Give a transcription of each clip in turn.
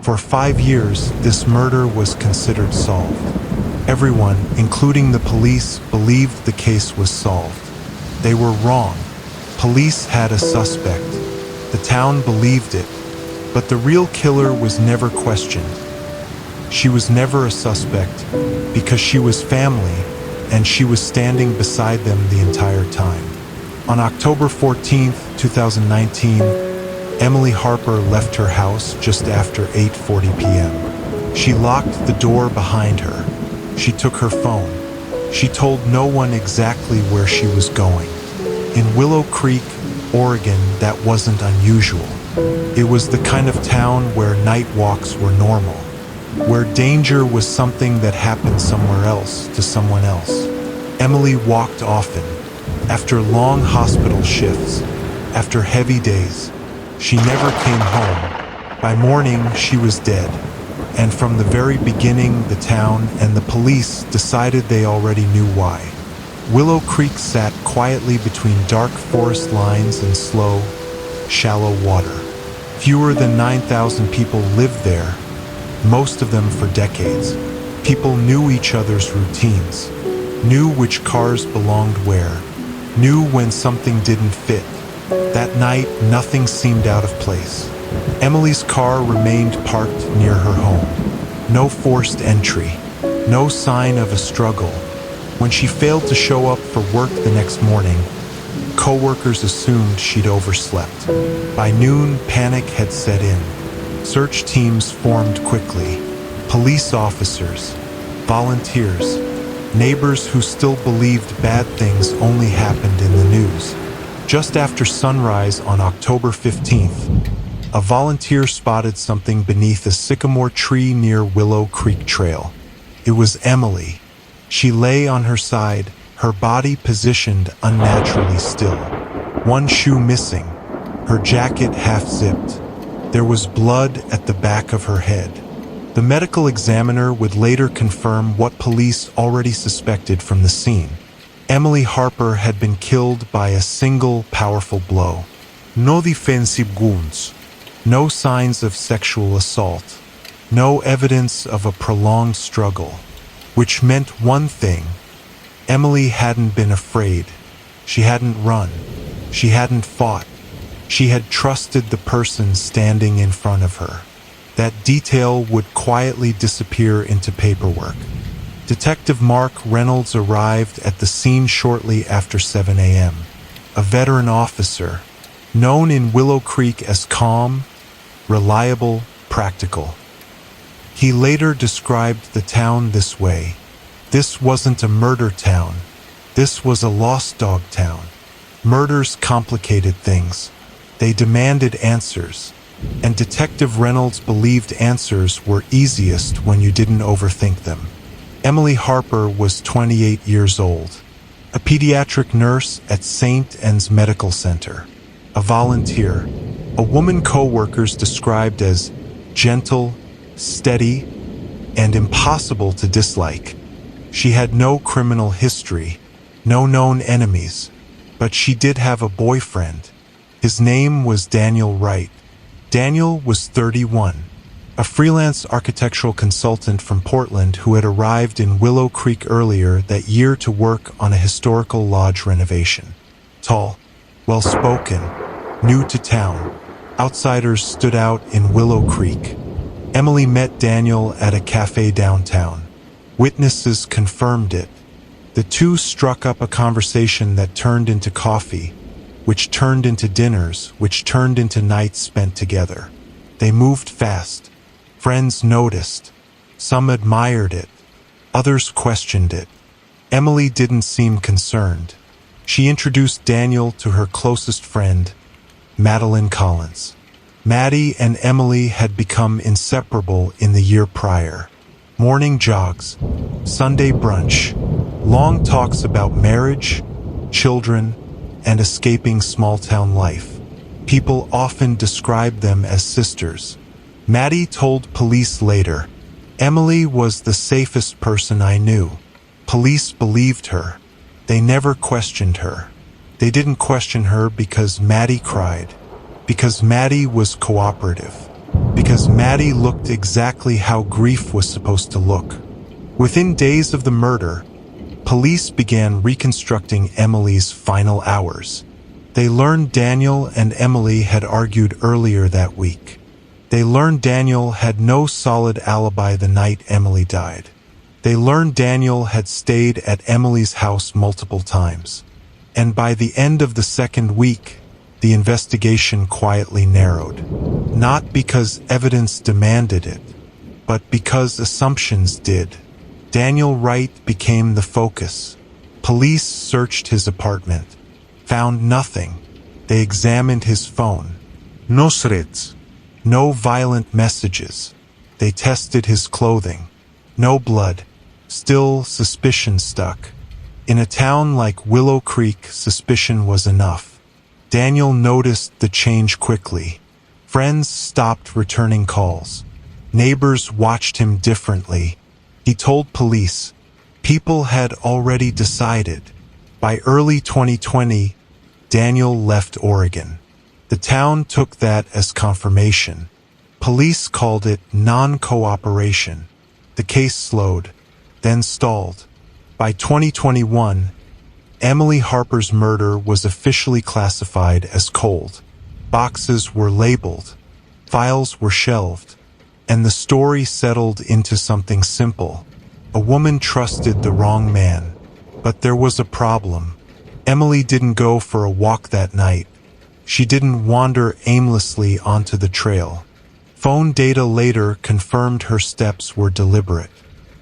For 5 years, this murder was considered solved. Everyone, including the police, believed the case was solved. They were wrong. Police had a suspect. The town believed it. But the real killer was never questioned. She was never a suspect because she was family and she was standing beside them the entire time. On October 14, 2019, Emily Harper left her house just after 8:40 p.m. She locked the door behind her. She took her phone. She told no one exactly where she was going. In Willow Creek, Oregon, that wasn't unusual. It was the kind of town where night walks were normal, where danger was something that happened somewhere else to someone else. Emily walked often, after long hospital shifts, after heavy days. She never came home. By morning, she was dead. And from the very beginning, the town and the police decided they already knew why. Willow Creek sat quietly between dark forest lines and slow, shallow water. Fewer than 9,000 people lived there, most of them for decades. People knew each other's routines, knew which cars belonged where, knew when something didn't fit. That night, nothing seemed out of place. Emily's car remained parked near her home. No forced entry, no sign of a struggle. When she failed to show up for work the next morning, co-workers assumed she'd overslept. By noon, panic had set in. Search teams formed quickly. Police officers, volunteers, neighbors who still believed bad things only happened in the news. Just after sunrise on October 15th, a volunteer spotted something beneath a sycamore tree near Willow Creek Trail. It was Emily. She lay on her side, her body positioned unnaturally still. One shoe missing, her jacket half-zipped. There was blood at the back of her head. The medical examiner would later confirm what police already suspected from the scene. Emily Harper had been killed by a single powerful blow. No defensive wounds. No signs of sexual assault. No evidence of a prolonged struggle. Which meant one thing. Emily hadn't been afraid. She hadn't run. She hadn't fought. She had trusted the person standing in front of her. That detail would quietly disappear into paperwork. Detective Mark Reynolds arrived at the scene shortly after 7 a.m. A veteran officer, known in Willow Creek as calm, reliable, practical. He later described the town this way. This wasn't a murder town. This was a lost dog town. Murders complicated things. They demanded answers. And Detective Reynolds believed answers were easiest when you didn't overthink them. Emily Harper was 28 years old, a pediatric nurse at St. Anne's Medical Center, a volunteer, a woman co-workers described as gentle, steady, and impossible to dislike. She had no criminal history, no known enemies, but she did have a boyfriend. His name was Daniel Wright. Daniel was 31, a freelance architectural consultant from Portland who had arrived in Willow Creek earlier that year to work on a historical lodge renovation. Tall, well-spoken, new to town, outsiders stood out in Willow Creek. Emily met Daniel at a cafe downtown. Witnesses confirmed it. The two struck up a conversation that turned into coffee, which turned into dinners, which turned into nights spent together. They moved fast. Friends noticed. Some admired it. Others questioned it. Emily didn't seem concerned. She introduced Daniel to her closest friend, Madeline Collins. Maddie and Emily had become inseparable in the year prior. Morning jogs, Sunday brunch, long talks about marriage, children, and escaping small-town life. People often described them as sisters. Maddie told police later, "Emily was the safest person I knew. Police believed her. They never questioned her. They didn't question her because Maddie cried, because Maddie was cooperative, Because Maddie looked exactly how grief was supposed to look. Within days of the murder, police began reconstructing Emily's final hours. They learned Daniel and Emily had argued earlier that week. They learned Daniel had no solid alibi the night Emily died. They learned Daniel had stayed at Emily's house multiple times. And by the end of the second week, the investigation quietly narrowed. Not because evidence demanded it, but because assumptions did. Daniel Wright became the focus. Police searched his apartment, found nothing. They examined his phone. No threats. No violent messages. They tested his clothing. No blood. Still, suspicion stuck. In a town like Willow Creek, suspicion was enough. Daniel noticed the change quickly. Friends stopped returning calls. Neighbors watched him differently. He told police. People had already decided. By early 2020, Daniel left Oregon. The town took that as confirmation. Police called it non-cooperation. The case slowed, then stalled. By 2021, Emily Harper's murder was officially classified as cold. Boxes were labeled, files were shelved, and the story settled into something simple. A woman trusted the wrong man. But there was a problem. Emily didn't go for a walk that night. She didn't wander aimlessly onto the trail. Phone data later confirmed her steps were deliberate,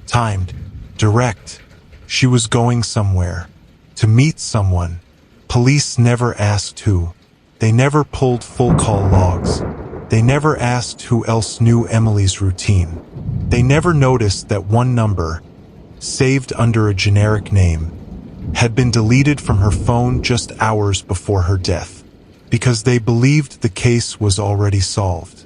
timed, direct. She was going somewhere, to meet someone. Police never asked who. They never pulled full call logs. They never asked who else knew Emily's routine. They never noticed that one number, saved under a generic name, had been deleted from her phone just hours before her death. Because they believed the case was already solved.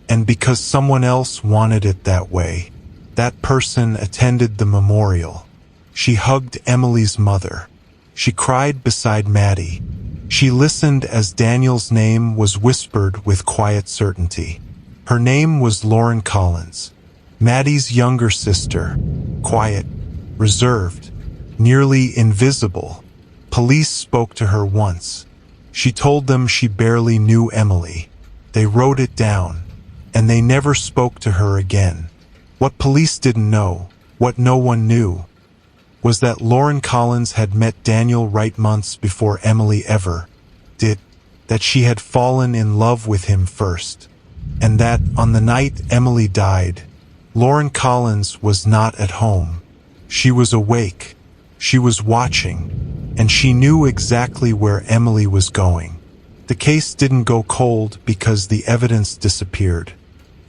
And because someone else wanted it that way. That person attended the memorial. She hugged Emily's mother. She cried beside Maddie. She listened as Daniel's name was whispered with quiet certainty. Her name was Lauren Collins, Maddie's younger sister, quiet, reserved, nearly invisible. Police spoke to her once. She told them she barely knew Emily. They wrote it down, and they never spoke to her again. What police didn't know, what no one knew, was that Lauren Collins had met Daniel Wright months before Emily ever did, that she had fallen in love with him first, and that on the night Emily died, Lauren Collins was not at home. She was awake, she was watching, and she knew exactly where Emily was going. The case didn't go cold because the evidence disappeared.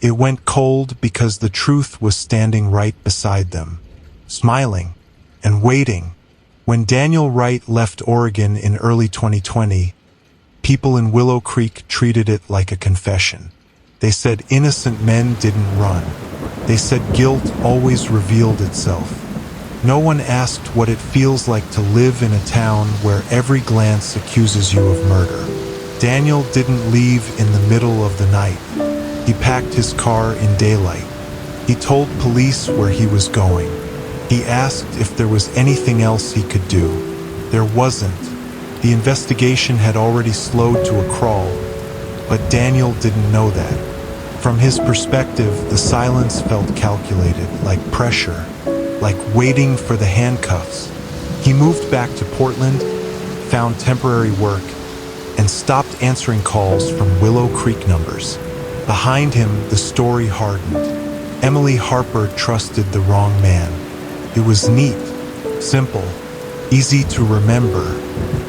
It went cold because the truth was standing right beside them, smiling and waiting. When Daniel Wright left Oregon in early 2020, people in Willow Creek treated it like a confession. They said innocent men didn't run. They said guilt always revealed itself. No one asked what it feels like to live in a town where every glance accuses you of murder. Daniel didn't leave in the middle of the night. He packed his car in daylight. He told police where he was going. He asked if there was anything else he could do. There wasn't. The investigation had already slowed to a crawl, but Daniel didn't know that. From his perspective, the silence felt calculated, like pressure, like waiting for the handcuffs. He moved back to Portland, found temporary work, and stopped answering calls from Willow Creek numbers. Behind him, the story hardened. Emily Harper trusted the wrong man. It was neat, simple, easy to remember.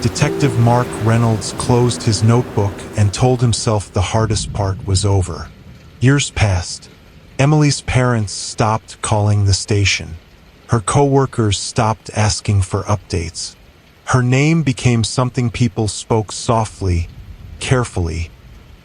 Detective Mark Reynolds closed his notebook and told himself the hardest part was over. Years passed. Emily's parents stopped calling the station. Her coworkers stopped asking for updates. Her name became something people spoke softly, carefully,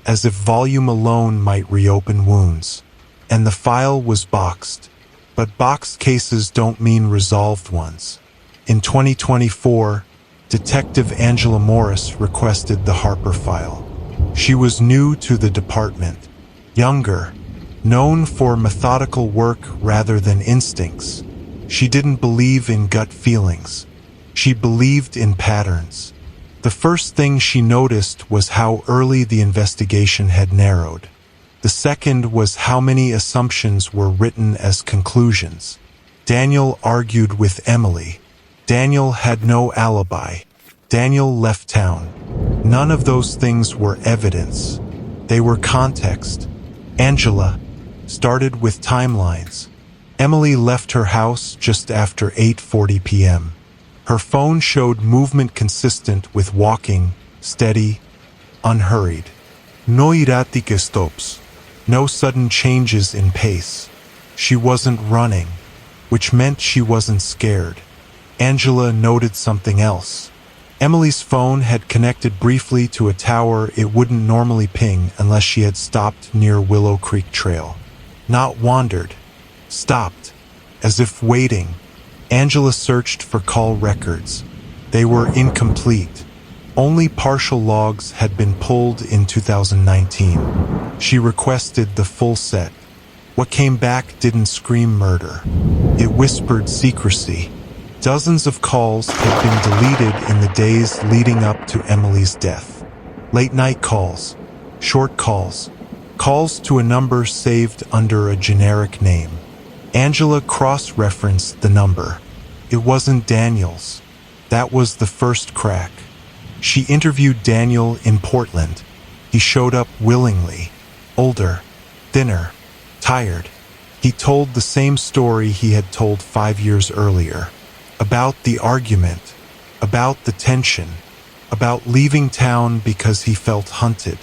as if volume alone might reopen wounds. And the file was boxed. But boxed cases don't mean resolved ones. In 2024, Detective Angela Morris requested the Harper file. She was new to the department. younger, known for methodical work rather than instincts. She didn't believe in gut feelings. She believed in patterns. The first thing she noticed was how early the investigation had narrowed. The second was how many assumptions were written as conclusions. Daniel argued with Emily. Daniel had no alibi. Daniel left town. None of those things were evidence. They were context. Angela started with timelines. Emily left her house just after 8:40 p.m. Her phone showed movement consistent with walking, steady, unhurried. No erratic stops. No sudden changes in pace. She wasn't running, which meant she wasn't scared. Angela noted something else. Emily's phone had connected briefly to a tower it wouldn't normally ping unless she had stopped near Willow Creek Trail. Not wandered. Stopped. As if waiting. Angela searched for call records. They were incomplete. Only partial logs had been pulled in 2019. She requested the full set. What came back didn't scream murder. It whispered secrecy. Dozens of calls had been deleted in the days leading up to Emily's death. Late-night calls, short calls, calls to a number saved under a generic name. Angela cross-referenced the number. It wasn't Daniel's. That was the first crack. She interviewed Daniel in Portland. He showed up willingly. Older, thinner, tired. He told the same story he had told 5 years earlier. About the argument, about the tension, about leaving town because he felt hunted.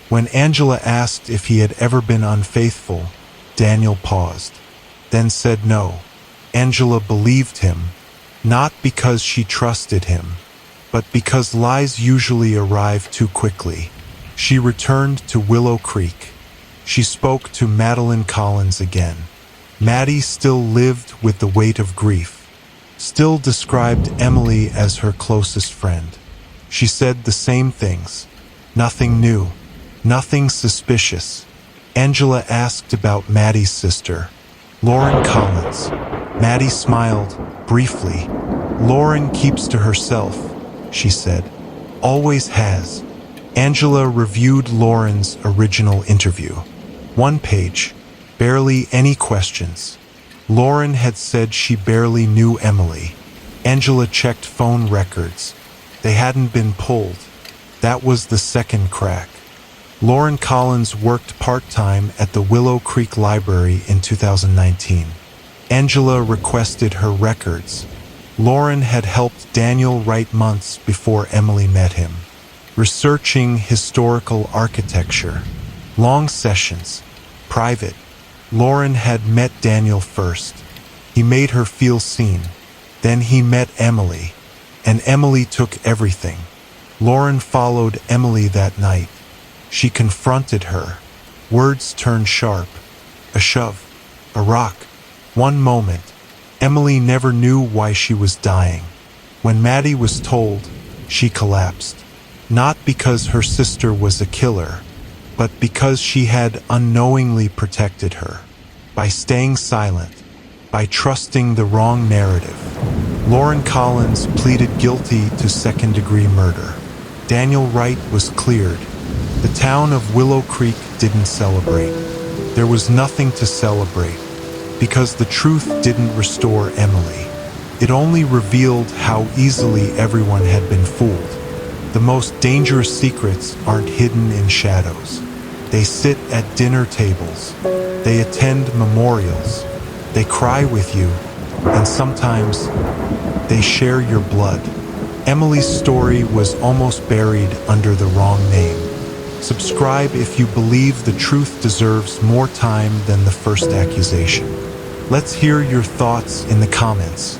When Angela asked if he had ever been unfaithful, Daniel paused, then said no. Angela believed him, not because she trusted him, but because lies usually arrive too quickly. She returned to Willow Creek. She spoke to Madeline Collins again. Maddie still lived with the weight of grief, still described Emily as her closest friend. She said the same things. Nothing new, nothing suspicious. Angela asked about Maddie's sister, Lauren Collins. Maddie smiled, briefly. Lauren keeps to herself, she said. Always has. Angela reviewed Lauren's original interview. 1 page, barely any questions. Lauren had said she barely knew Emily. Angela checked phone records. They hadn't been pulled. That was the second crack. Lauren Collins worked part-time at the Willow Creek Library in 2019. Angela requested her records. Lauren had helped Daniel write months before Emily met him. Researching historical architecture. Long sessions. Private. Lauren had met Daniel first. He made her feel seen. Then he met Emily. And Emily took everything. Lauren followed Emily that night. She confronted her. Words turned sharp. A shove. A rock. One moment. Emily never knew why she was dying. When Maddie was told, she collapsed. Not because her sister was a killer, but because she had unknowingly protected her. By staying silent. By trusting the wrong narrative. Lauren Collins pleaded guilty to second-degree murder. Daniel Wright was cleared. The town of Willow Creek didn't celebrate. There was nothing to celebrate, because the truth didn't restore Emily. It only revealed how easily everyone had been fooled. The most dangerous secrets aren't hidden in shadows. They sit at dinner tables. They attend memorials. They cry with you, and sometimes they share your blood. Emily's story was almost buried under the wrong name. Subscribe if you believe the truth deserves more time than the first accusation. Let's hear your thoughts in the comments.